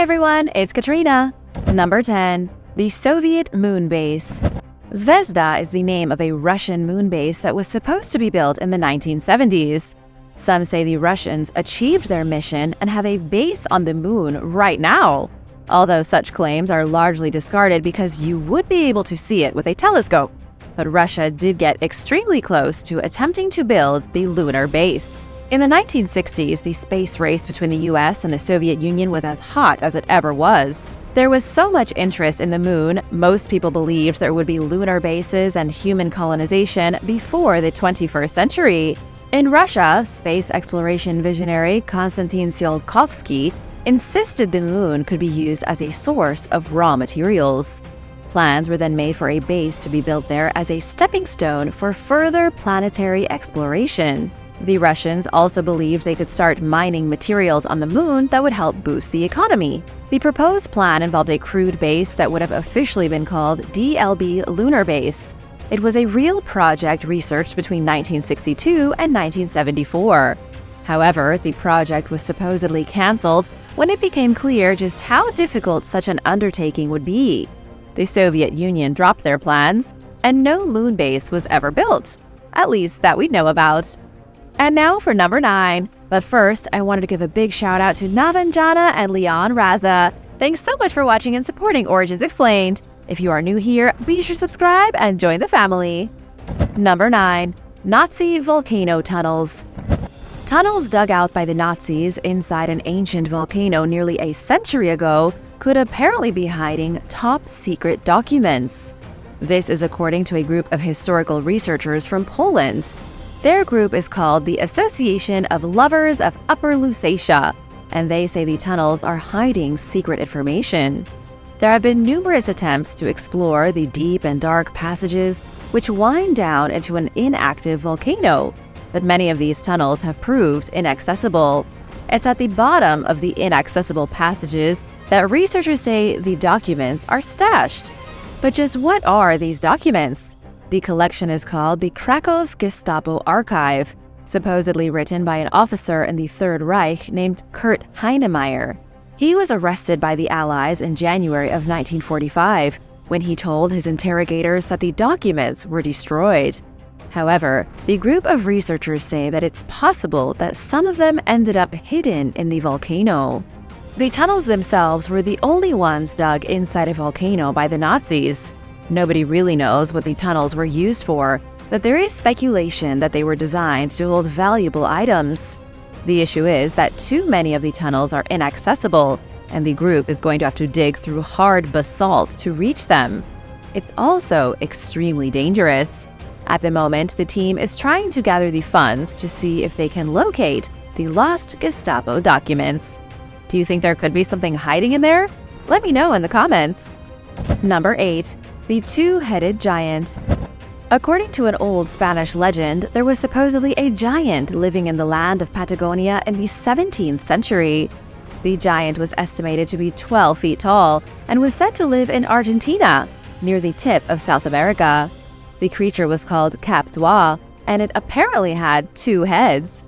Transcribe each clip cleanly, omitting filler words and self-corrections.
everyone, it's Katrina. Number 10. The Soviet Moon Base. Zvezda is the name of a Russian moon base that was supposed to be built in the 1970s. Some say the Russians achieved their mission and have a base on the moon right now. Although such claims are largely discarded because you would be able to see it with a telescope. But Russia did get extremely close to attempting to build the lunar base. In the 1960s, the space race between the US and the Soviet Union was as hot as it ever was. There was so much interest in the moon, most people believed there would be lunar bases and human colonization before the 21st century. In Russia, space exploration visionary Konstantin Tsiolkovsky insisted the moon could be used as a source of raw materials. Plans were then made for a base to be built there as a stepping stone for further planetary exploration. The Russians also believed they could start mining materials on the moon that would help boost the economy. The proposed plan involved a crewed base that would have officially been called DLB Lunar Base. It was a real project researched between 1962 and 1974. However, the project was supposedly cancelled when it became clear just how difficult such an undertaking would be. The Soviet Union dropped their plans, and no moon base was ever built, at least that we know about. And now for number 9. But first, I wanted to give a big shout out to Navanjana and Leon Raza. Thanks so much for watching and supporting Origins Explained. If you are new here, be sure to subscribe and join the family. Number 9. Nazi volcano tunnels. Tunnels dug out by the Nazis inside an ancient volcano nearly a century ago could apparently be hiding top-secret documents. This is according to a group of historical researchers from Poland. Their group is called the Association of Lovers of Upper Lusatia, and they say the tunnels are hiding secret information. There have been numerous attempts to explore the deep and dark passages which wind down into an inactive volcano, but many of these tunnels have proved inaccessible. It's at the bottom of the inaccessible passages that researchers say the documents are stashed. But just what are these documents? The collection is called the Krakow Gestapo Archive, supposedly written by an officer in the Third Reich named Kurt Heinemeyer. He was arrested by the Allies in January of 1945 when he told his interrogators that the documents were destroyed. However, the group of researchers say that it's possible that some of them ended up hidden in the volcano. The tunnels themselves were the only ones dug inside a volcano by the Nazis. Nobody really knows what the tunnels were used for, but there is speculation that they were designed to hold valuable items. The issue is that too many of the tunnels are inaccessible, and the group is going to have to dig through hard basalt to reach them. It's also extremely dangerous. At the moment, the team is trying to gather the funds to see if they can locate the lost Gestapo documents. Do you think there could be something hiding in there? Let me know in the comments. Number 8. The Two-Headed Giant. According to an old Spanish legend, there was supposedly a giant living in the land of Patagonia in the 17th century. The giant was estimated to be 12 feet tall and was said to live in Argentina, near the tip of South America. The creature was called Cap d'Oie, and it apparently had 2 heads.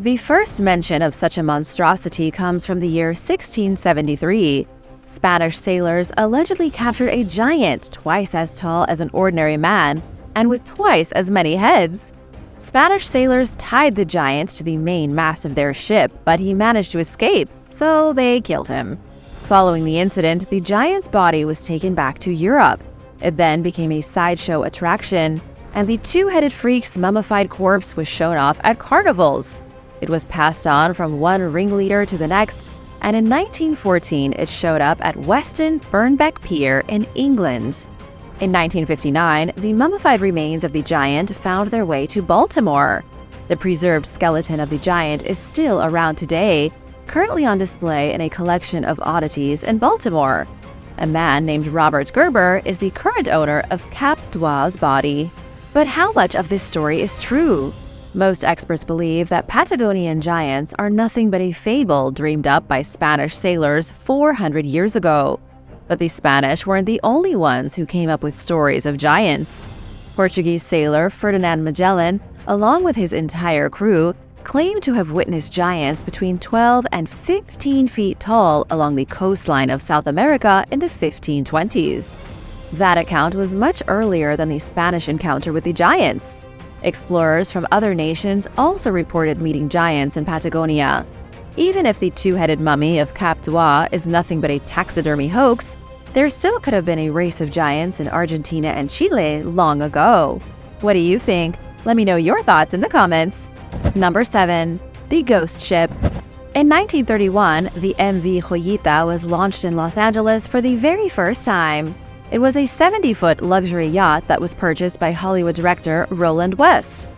The first mention of such a monstrosity comes from the year 1673. Spanish sailors allegedly captured a giant twice as tall as an ordinary man and with twice as many heads. Spanish sailors tied the giant to the main mast of their ship, but he managed to escape, so they killed him. Following the incident, the giant's body was taken back to Europe. It then became a sideshow attraction, and the two-headed freak's mummified corpse was shown off at carnivals. It was passed on from one ringleader to the next, and in 1914 it showed up at Weston's Burnbeck Pier in England. In 1959, the mummified remains of the giant found their way to Baltimore. The preserved skeleton of the giant is still around today, currently on display in a collection of oddities in Baltimore. A man named Robert Gerber is the current owner of Cap d'Oie's body. But how much of this story is true? Most experts believe that Patagonian giants are nothing but a fable dreamed up by Spanish sailors 400 years ago. But the Spanish weren't the only ones who came up with stories of giants. Portuguese sailor Ferdinand Magellan, along with his entire crew, claim to have witnessed giants between 12 and 15 feet tall along the coastline of South America in the 1520s. That account was much earlier than the Spanish encounter with the giants. Explorers from other nations also reported meeting giants in Patagonia. Even if the two-headed mummy of Cap d'Oie is nothing but a taxidermy hoax, there still could have been a race of giants in Argentina and Chile long ago. What do you think? Let me know your thoughts in the comments. Number 7. The Ghost Ship. In 1931, the MV Joyita was launched in Los Angeles for the very first time. It was a 70-foot luxury yacht that was purchased by Hollywood director Roland West.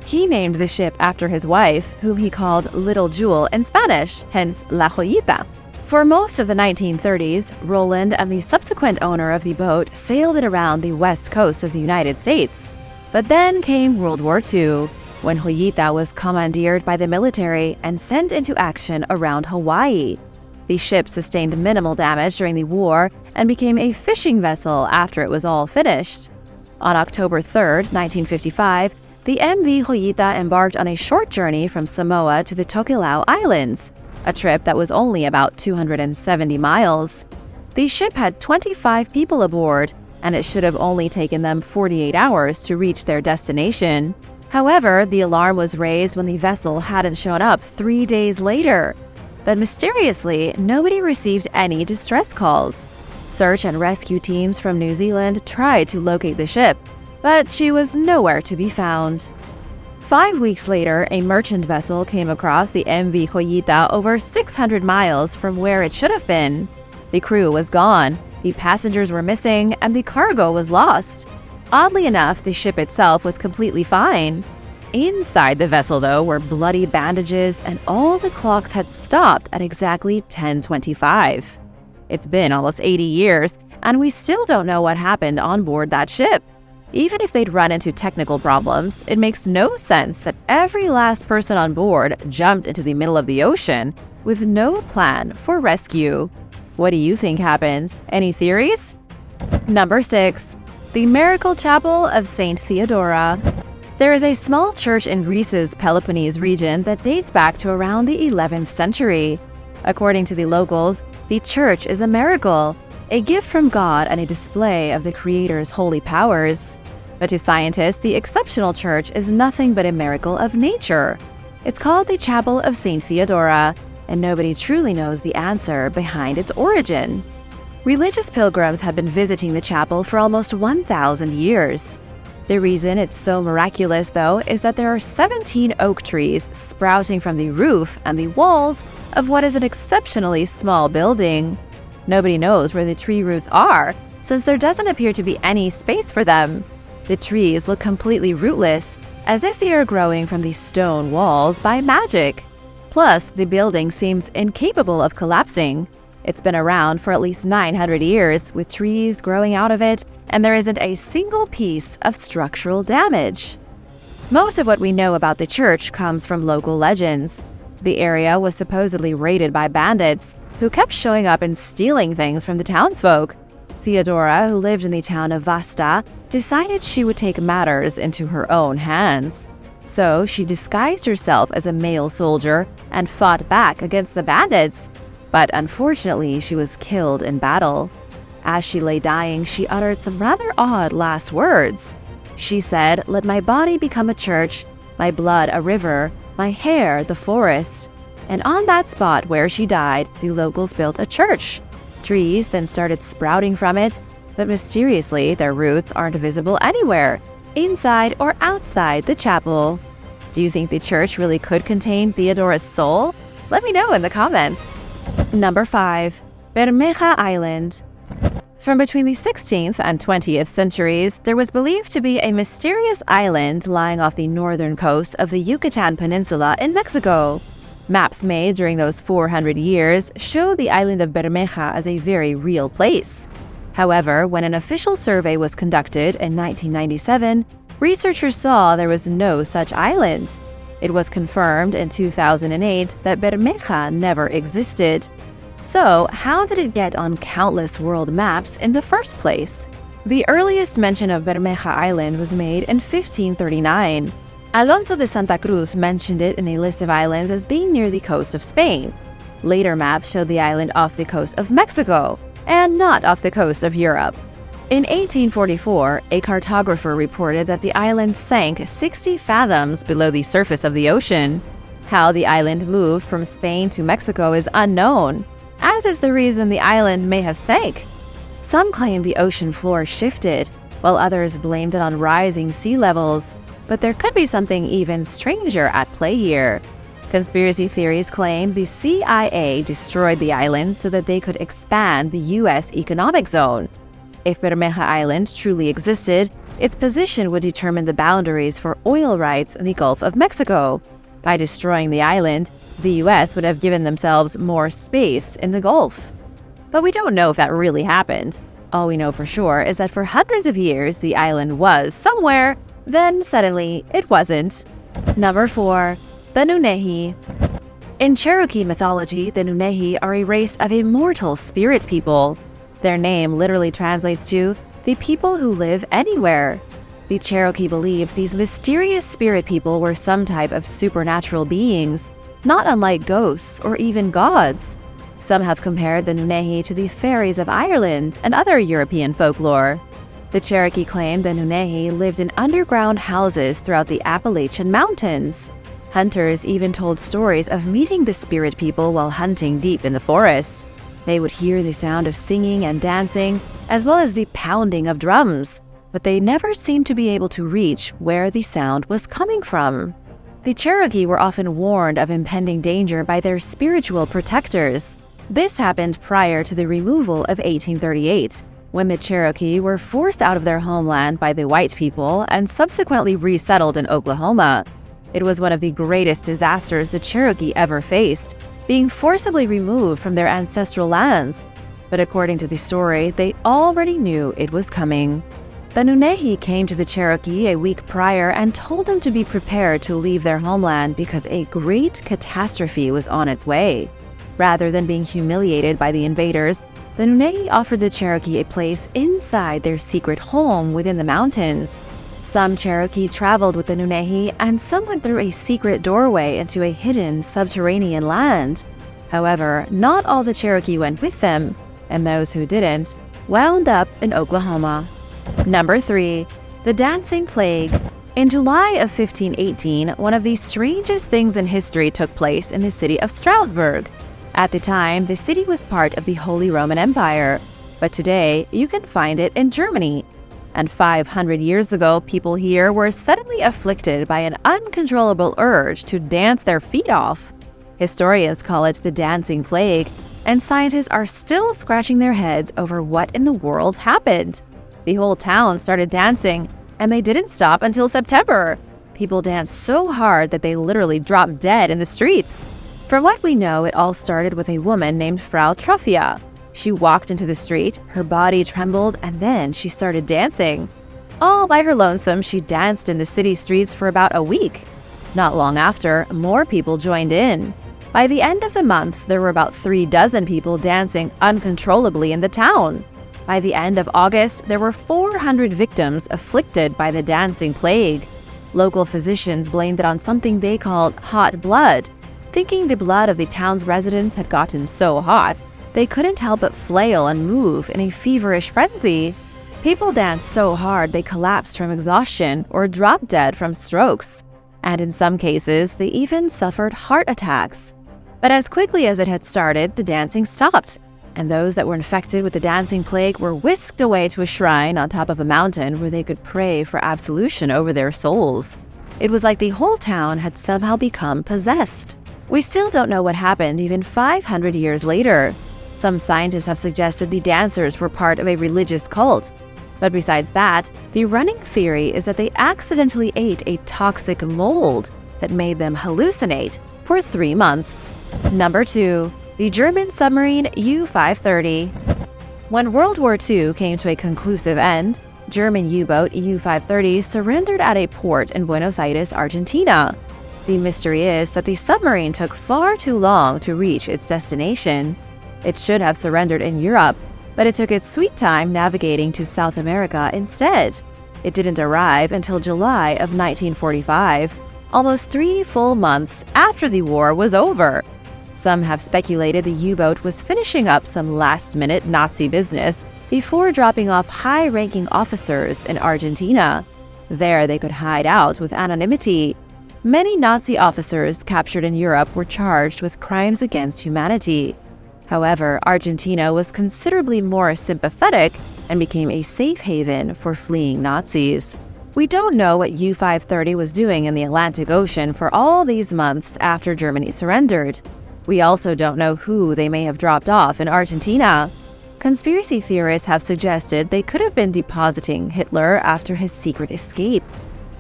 He named the ship after his wife, whom he called Little Jewel in Spanish, hence La Joyita. For most of the 1930s, Roland and the subsequent owner of the boat sailed it around the west coast of the United States. But then came World War II, when Joyita was commandeered by the military and sent into action around Hawaii. The ship sustained minimal damage during the war and became a fishing vessel after it was all finished. On October 3, 1955, the MV Joyita embarked on a short journey from Samoa to the Tokelau Islands, a trip that was only about 270 miles. The ship had 25 people aboard, and it should have only taken them 48 hours to reach their destination. However, the alarm was raised when the vessel hadn't shown up 3 days later. But mysteriously, nobody received any distress calls. Search and rescue teams from New Zealand tried to locate the ship, but she was nowhere to be found. 5 weeks later, a merchant vessel came across the MV Joyita over 600 miles from where it should have been. The crew was gone, the passengers were missing, and the cargo was lost. Oddly enough, the ship itself was completely fine. Inside the vessel, though, were bloody bandages, and all the clocks had stopped at exactly 10:25. It's been almost 80 years, and we still don't know what happened on board that ship. Even if they'd run into technical problems, it makes no sense that every last person on board jumped into the middle of the ocean with no plan for rescue. What do you think happened? Any theories? Number 6. The Miracle Chapel of St. Theodora. There is a small church in Greece's Peloponnese region that dates back to around the 11th century. According to the locals, the church is a miracle, a gift from God and a display of the Creator's holy powers. But to scientists, the exceptional church is nothing but a miracle of nature. It's called the Chapel of St. Theodora, and nobody truly knows the answer behind its origin. Religious pilgrims have been visiting the chapel for almost 1,000 years. The reason it's so miraculous, though, is that there are 17 oak trees sprouting from the roof and the walls of what is an exceptionally small building. Nobody knows where the tree roots are, since there doesn't appear to be any space for them. The trees look completely rootless, as if they are growing from the stone walls by magic. Plus, the building seems incapable of collapsing. It's been around for at least 900 years, with trees growing out of it, and there isn't a single piece of structural damage. Most of what we know about the church comes from local legends. The area was supposedly raided by bandits, who kept showing up and stealing things from the townsfolk. Theodora, who lived in the town of Vasta, decided she would take matters into her own hands. So she disguised herself as a male soldier and fought back against the bandits. But unfortunately, she was killed in battle. As she lay dying, she uttered some rather odd last words. She said, "Let my body become a church, my blood a river, my hair the forest." And on that spot where she died, the locals built a church. Trees then started sprouting from it, but mysteriously their roots aren't visible anywhere, inside or outside the chapel. Do you think the church really could contain Theodora's soul? Let me know in the comments. Number 5. Bermeja Island. From between the 16th and 20th centuries, there was believed to be a mysterious island lying off the northern coast of the Yucatan Peninsula in Mexico. Maps made during those 400 years show the island of Bermeja as a very real place. However, when an official survey was conducted in 1997, researchers saw there was no such island. It was confirmed in 2008 that Bermeja never existed. So, how did it get on countless world maps in the first place? The earliest mention of Bermeja Island was made in 1539. Alonso de Santa Cruz mentioned it in a list of islands as being near the coast of Spain. Later maps showed the island off the coast of Mexico, and not off the coast of Europe. In 1844, a cartographer reported that the island sank 60 fathoms below the surface of the ocean. How the island moved from Spain to Mexico is unknown, as is the reason the island may have sank. Some claim the ocean floor shifted, while others blamed it on rising sea levels. But there could be something even stranger at play here. Conspiracy theories claim the CIA destroyed the island so that they could expand the U.S. economic zone. If Bermeja Island truly existed, its position would determine the boundaries for oil rights in the Gulf of Mexico. By destroying the island, the U.S. would have given themselves more space in the Gulf. But we don't know if that really happened. All we know for sure is that for hundreds of years, the island was somewhere. Then, suddenly, it wasn't. Number 4. The Nehi. In Cherokee mythology, the Nehi are a race of immortal spirit people. Their name literally translates to the people who live anywhere. The Cherokee believed these mysterious spirit people were some type of supernatural beings, not unlike ghosts or even gods. Some have compared the Nehi to the fairies of Ireland and other European folklore. The Cherokee claimed the Nehi lived in underground houses throughout the Appalachian Mountains. Hunters even told stories of meeting the spirit people while hunting deep in the forest. They would hear the sound of singing and dancing, as well as the pounding of drums, but they never seemed to be able to reach where the sound was coming from. The Cherokee were often warned of impending danger by their spiritual protectors. This happened prior to the removal of 1838. When the Cherokee were forced out of their homeland by the white people and subsequently resettled in Oklahoma. It was one of the greatest disasters the Cherokee ever faced, being forcibly removed from their ancestral lands. But according to the story, they already knew it was coming. The Nehi came to the Cherokee a week prior and told them to be prepared to leave their homeland because a great catastrophe was on its way. Rather than being humiliated by the invaders, the Nehi offered the Cherokee a place inside their secret home within the mountains. Some Cherokee traveled with the Nehi, and some went through a secret doorway into a hidden subterranean land. However, not all the Cherokee went with them, and those who didn't wound up in Oklahoma. Number 3. The Dancing Plague. In July of 1518, one of the strangest things in history took place in the city of Strasbourg. At the time, the city was part of the Holy Roman Empire, but today you can find it in Germany. And 500 years ago, people here were suddenly afflicted by an uncontrollable urge to dance their feet off. Historians call it the Dancing Plague, and scientists are still scratching their heads over what in the world happened. The whole town started dancing, and they didn't stop until September. People danced so hard that they literally dropped dead in the streets. From what we know, it all started with a woman named Frau Truffia. She walked into the street, her body trembled, and then she started dancing. All by her lonesome, she danced in the city streets for about a week. Not long after, more people joined in. By the end of the month, there were about 36 people dancing uncontrollably in the town. By the end of August, there were 400 victims afflicted by the dancing plague. Local physicians blamed it on something they called hot blood. Thinking the blood of the town's residents had gotten so hot, they couldn't help but flail and move in a feverish frenzy. People danced so hard they collapsed from exhaustion or dropped dead from strokes. And in some cases, they even suffered heart attacks. But as quickly as it had started, the dancing stopped, and those that were infected with the dancing plague were whisked away to a shrine on top of a mountain where they could pray for absolution over their souls. It was like the whole town had somehow become possessed. We still don't know what happened even 500 years later. Some scientists have suggested the dancers were part of a religious cult. But besides that, the running theory is that they accidentally ate a toxic mold that made them hallucinate for 3 months. Number 2. The German submarine U-530. When World War II came to a conclusive end, German U-boat U-530 surrendered at a port in Buenos Aires, Argentina. The mystery is that the submarine took far too long to reach its destination. It should have surrendered in Europe, but it took its sweet time navigating to South America instead. It didn't arrive until July of 1945, almost 3 full months after the war was over. Some have speculated the U-boat was finishing up some last-minute Nazi business before dropping off high-ranking officers in Argentina. There they could hide out with anonymity. Many Nazi officers captured in Europe were charged with crimes against humanity. However, Argentina was considerably more sympathetic and became a safe haven for fleeing Nazis. We don't know what U-530 was doing in the Atlantic Ocean for all these months after Germany surrendered. We also don't know who they may have dropped off in Argentina. Conspiracy theorists have suggested they could have been depositing Hitler after his secret escape.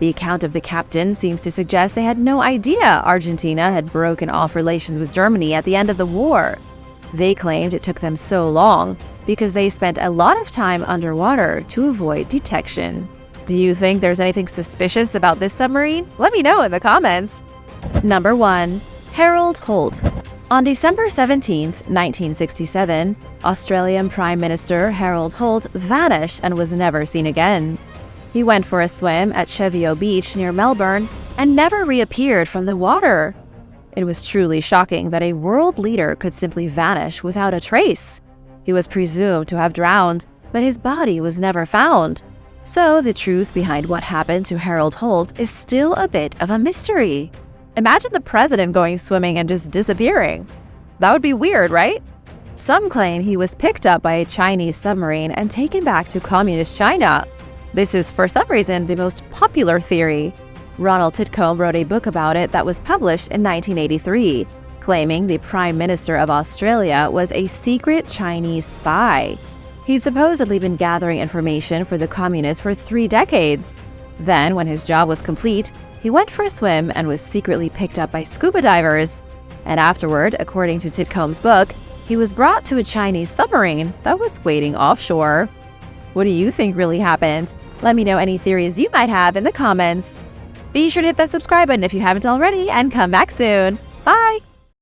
The account of the captain seems to suggest they had no idea Argentina had broken off relations with Germany at the end of the war. They claimed it took them so long because they spent a lot of time underwater to avoid detection. Do you think there's anything suspicious about this submarine? Let me know in the comments. Number 1. Harold Holt. On December 17, 1967, Australian Prime Minister Harold Holt vanished and was never seen again. He went for a swim at Cheviot Beach near Melbourne and never reappeared from the water. It was truly shocking that a world leader could simply vanish without a trace. He was presumed to have drowned, but his body was never found. So the truth behind what happened to Harold Holt is still a bit of a mystery. Imagine the president going swimming and just disappearing. That would be weird, right? Some claim he was picked up by a Chinese submarine and taken back to communist China. This is, for some reason, the most popular theory. Ronald Titcombe wrote a book about it that was published in 1983, claiming the Prime Minister of Australia was a secret Chinese spy. He'd supposedly been gathering information for the communists for 3 decades. Then, when his job was complete, he went for a swim and was secretly picked up by scuba divers. And afterward, according to Titcombe's book, he was brought to a Chinese submarine that was waiting offshore. What do you think really happened? Let me know any theories you might have in the comments. Be sure to hit that subscribe button if you haven't already, and come back soon. Bye!